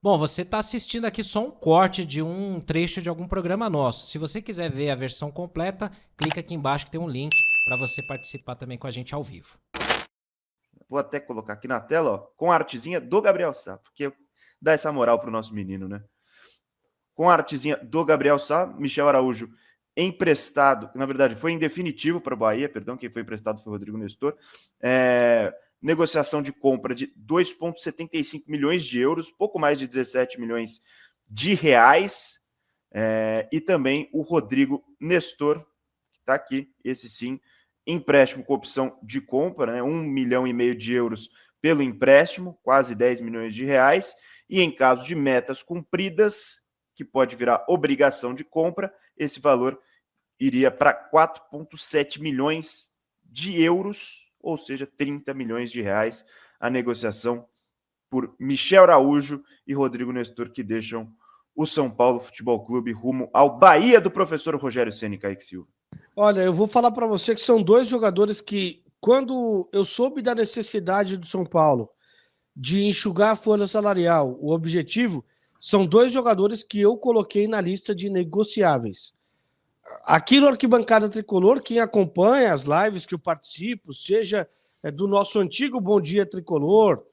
Bom, você está assistindo aqui só um corte de um trecho de algum programa nosso. Se você quiser ver a versão completa, clica aqui embaixo que tem um link para você participar também com a gente ao vivo. Vou até colocar aqui na tela, ó, com a artezinha do Gabriel Sá, porque dá essa moral pro nosso menino, né? Com a artezinha do Gabriel Sá, Michel Araújo emprestado, na verdade foi em definitivo para o Bahia, perdão, quem foi emprestado foi o Rodrigo Nestor. Negociação de compra de 2,75 milhões de euros, pouco mais de 17 milhões de reais. E também o Rodrigo Nestor, que está aqui, esse sim, empréstimo com opção de compra, né? 1,5 milhão de euros pelo empréstimo, quase 10 milhões de reais. E em caso de metas cumpridas, que pode virar obrigação de compra, esse valor iria para 4,7 milhões de euros, ou seja, 30 milhões de reais, a negociação por Michel Araújo e Rodrigo Nestor, que deixam o São Paulo Futebol Clube rumo ao Bahia do professor Rogério Ceni e Kaique Silva. Olha, eu vou falar para você que são dois jogadores que, quando eu soube da necessidade do São Paulo de enxugar a folha salarial, o objetivo, são dois jogadores que eu coloquei na lista de negociáveis. Aqui no Arquibancada Tricolor, quem acompanha as lives que eu participo, seja do nosso antigo Bom Dia Tricolor,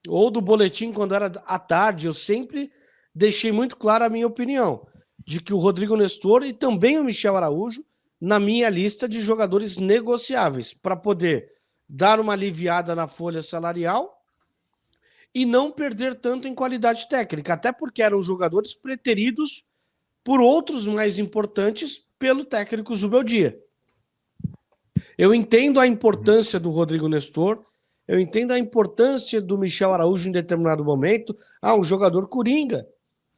ou do boletim quando era à tarde, eu sempre deixei muito clara a minha opinião de que o Rodrigo Nestor e também o Michel Araújo na minha lista de jogadores negociáveis para poder dar uma aliviada na folha salarial e não perder tanto em qualidade técnica, até porque eram jogadores preteridos por outros mais importantes pelo técnico Zubeldia. Eu entendo a importância do Rodrigo Nestor, eu entendo a importância do Michel Araújo em determinado momento. Um jogador coringa,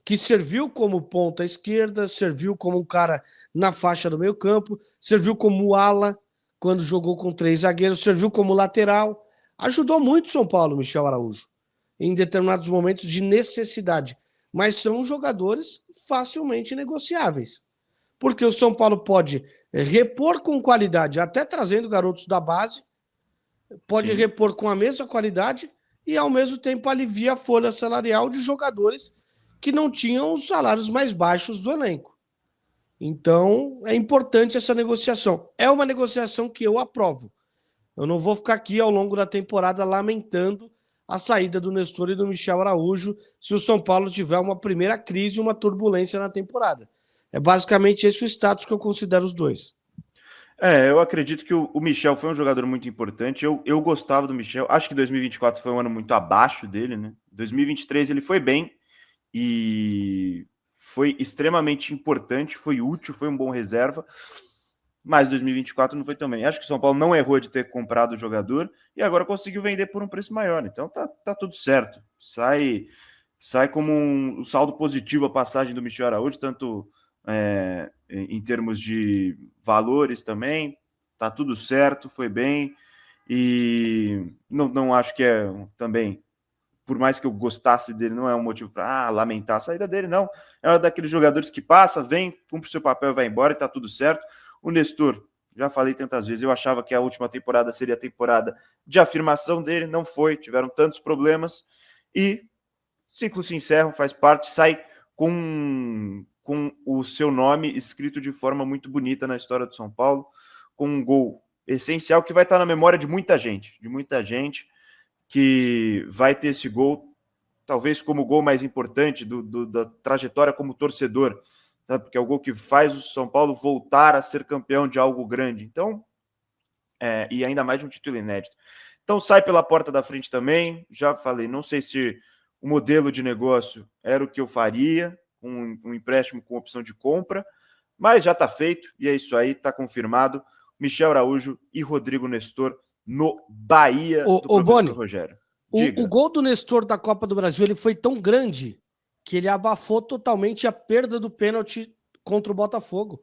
que serviu como ponta esquerda, serviu como um cara na faixa do meio campo, serviu como ala quando jogou com 3 zagueiros, serviu como lateral. Ajudou muito o São Paulo, Michel Araújo, em determinados momentos de necessidade. Mas são jogadores facilmente negociáveis. Porque o São Paulo pode repor com qualidade, até trazendo garotos da base, pode repor com a mesma qualidade e, ao mesmo tempo, alivia a folha salarial de jogadores que não tinham os salários mais baixos do elenco. Então, é importante essa negociação. É uma negociação que eu aprovo. Eu não vou ficar aqui ao longo da temporada lamentando a saída do Nestor e do Michel Araújo se o São Paulo tiver uma primeira crise, uma turbulência na temporada. É basicamente esse o status que eu considero os dois. Eu acredito que o Michel foi um jogador muito importante. Eu gostava do Michel. Acho que 2024 foi um ano muito abaixo dele, né? 2023 ele foi bem e foi extremamente importante, foi útil, foi um bom reserva. Mas 2024 não foi também. Acho que o São Paulo não errou de ter comprado o jogador e agora conseguiu vender por um preço maior. Então tá tudo certo. Sai como um saldo positivo a passagem do Michel Araújo, tanto em termos de valores também. Tá tudo certo, foi bem. E não acho que também, por mais que eu gostasse dele, não é um motivo para lamentar a saída dele, não. É um daqueles jogadores que passa, vem, cumpre o seu papel, vai embora e tá tudo certo. O Nestor, já falei tantas vezes, eu achava que a última temporada seria a temporada de afirmação dele, não foi, tiveram tantos problemas e ciclo se encerra, faz parte, sai com o seu nome escrito de forma muito bonita na história do São Paulo, com um gol essencial que vai estar na memória de muita gente que vai ter esse gol, talvez como o gol mais importante da trajetória como torcedor, sabe? Porque é o gol que faz o São Paulo voltar a ser campeão de algo grande. Então, e ainda mais de um título inédito. Então sai pela porta da frente também, já falei, não sei se o modelo de negócio era o que eu faria, um empréstimo com opção de compra, mas já está feito e é isso aí, está confirmado. Michel Araújo e Rodrigo Nestor no Bahia do professor Boni, Rogério. O gol do Nestor da Copa do Brasil ele foi tão grande que ele abafou totalmente a perda do pênalti contra o Botafogo.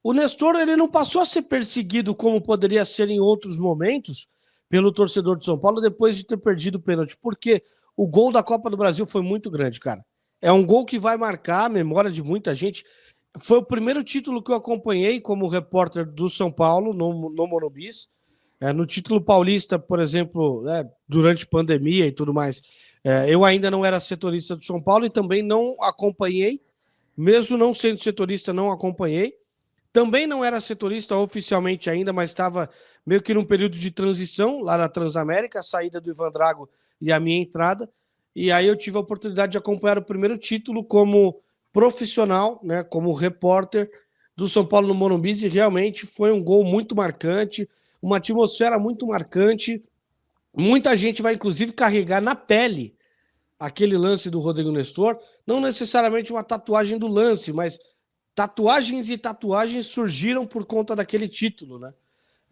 O Nestor ele não passou a ser perseguido como poderia ser em outros momentos pelo torcedor de São Paulo depois de ter perdido o pênalti, porque o gol da Copa do Brasil foi muito grande, cara. É um gol que vai marcar a memória de muita gente. Foi o primeiro título que eu acompanhei como repórter do São Paulo no Morumbi. No título paulista, por exemplo, durante pandemia e tudo mais, eu ainda não era setorista do São Paulo e também não acompanhei, mesmo não sendo setorista, não acompanhei. Também não era setorista oficialmente ainda, mas estava meio que num período de transição lá na Transamérica, a saída do Ivan Drago e a minha entrada. E aí eu tive a oportunidade de acompanhar o primeiro título como profissional, né, como repórter do São Paulo no Morumbi, e realmente foi um gol muito marcante, uma atmosfera muito marcante. Muita gente vai, inclusive, carregar na pele aquele lance do Rodrigo Nestor, não necessariamente uma tatuagem do lance, mas tatuagens e tatuagens surgiram por conta daquele título, né?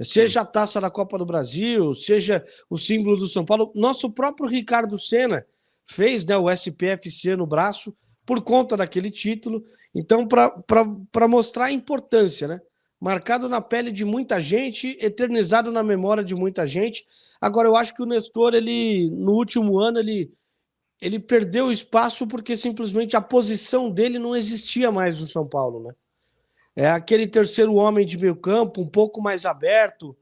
Seja a taça da Copa do Brasil, seja o símbolo do São Paulo. Nosso próprio Ricardo Senna fez, né, o SPFC no braço por conta daquele título. Então, para mostrar a importância, né? Marcado na pele de muita gente, eternizado na memória de muita gente. Agora, eu acho que o Nestor, ele, no último ano, ele perdeu espaço porque simplesmente a posição dele não existia mais no São Paulo, né? É aquele terceiro homem de meio campo, um pouco mais aberto,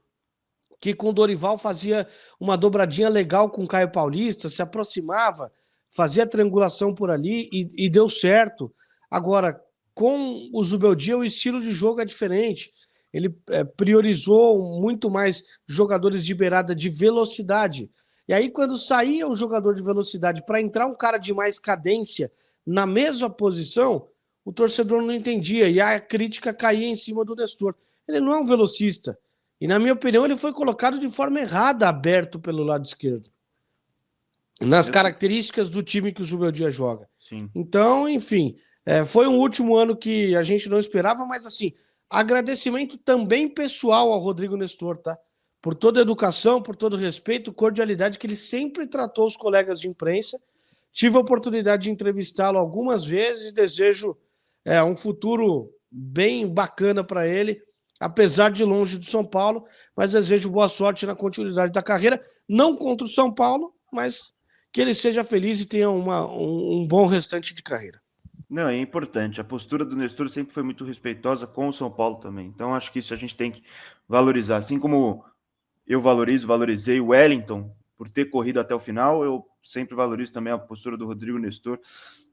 que com o Dorival fazia uma dobradinha legal com o Caio Paulista, se aproximava, fazia triangulação por ali e deu certo. Agora, com o Zubeldia, o estilo de jogo é diferente. Ele priorizou muito mais jogadores de beirada de velocidade. E aí, quando saía o jogador de velocidade para entrar um cara de mais cadência na mesma posição, o torcedor não entendia e a crítica caía em cima do Nestor. Ele não é um velocista. E, na minha opinião, ele foi colocado de forma errada, aberto pelo lado esquerdo. Nas características do time que o Zubeldia joga. Sim. Então, enfim, foi um último ano que a gente não esperava, mas assim, agradecimento também pessoal ao Rodrigo Nestor, tá? Por toda a educação, por todo o respeito, cordialidade que ele sempre tratou os colegas de imprensa. Tive a oportunidade de entrevistá-lo algumas vezes e desejo um futuro bem bacana para ele, apesar de longe do São Paulo, mas desejo boa sorte na continuidade da carreira, não contra o São Paulo, mas que ele seja feliz e tenha um bom restante de carreira. Não, é importante. A postura do Nestor sempre foi muito respeitosa com o São Paulo também. Então, acho que isso a gente tem que valorizar. Assim como eu valorizei o Wellington por ter corrido até o final, eu sempre valorizo também a postura do Rodrigo Nestor.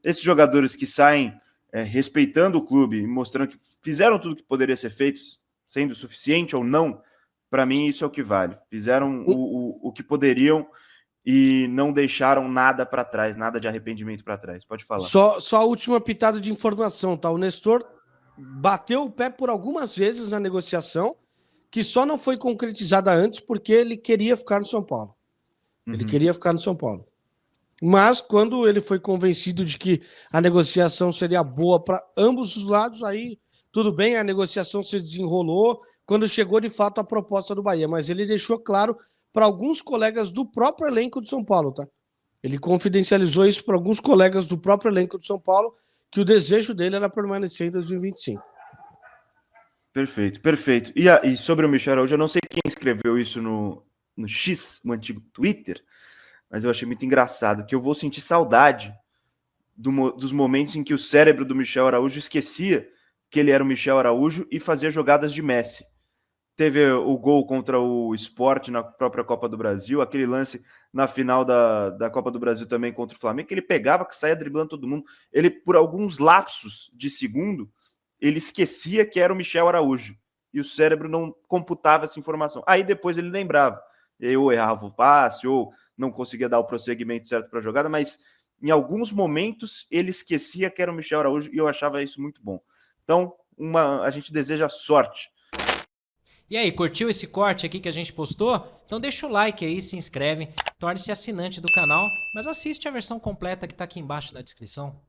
Esses jogadores que saem respeitando o clube e mostrando que fizeram tudo que poderia ser feito, sendo suficiente ou não, para mim isso é o que vale. Fizeram o que poderiam e não deixaram nada para trás, nada de arrependimento para trás. Pode falar. Só a última pitada de informação, tá? O Nestor bateu o pé por algumas vezes na negociação, que só não foi concretizada antes porque ele queria ficar no São Paulo. Ele queria ficar no São Paulo. Mas quando ele foi convencido de que a negociação seria boa para ambos os lados, aí tudo bem, a negociação se desenrolou quando chegou de fato a proposta do Bahia. Mas ele deixou claro para alguns colegas do próprio elenco de São Paulo, tá? Ele confidencializou isso para alguns colegas do próprio elenco de São Paulo, que o desejo dele era permanecer em 2025. Perfeito, perfeito. E sobre o Michel Araújo, eu não sei quem escreveu isso no X, no antigo Twitter, mas eu achei muito engraçado, que eu vou sentir saudade dos momentos em que o cérebro do Michel Araújo esquecia que ele era o Michel Araújo e fazia jogadas de Messi. Teve o gol contra o Sport na própria Copa do Brasil, aquele lance na final da Copa do Brasil também contra o Flamengo, que ele pegava, que saía driblando todo mundo. Ele, por alguns lapsos de segundo, ele esquecia que era o Michel Araújo. E o cérebro não computava essa informação. Aí depois ele lembrava. Ou errava o passe, ou não conseguia dar o prosseguimento certo para a jogada, mas em alguns momentos ele esquecia que era o Michel Araújo e eu achava isso muito bom. Então, a gente deseja sorte. E aí, curtiu esse corte aqui que a gente postou? Então deixa o like aí, se inscreve, torne-se assinante do canal, mas assiste a versão completa que tá aqui embaixo na descrição.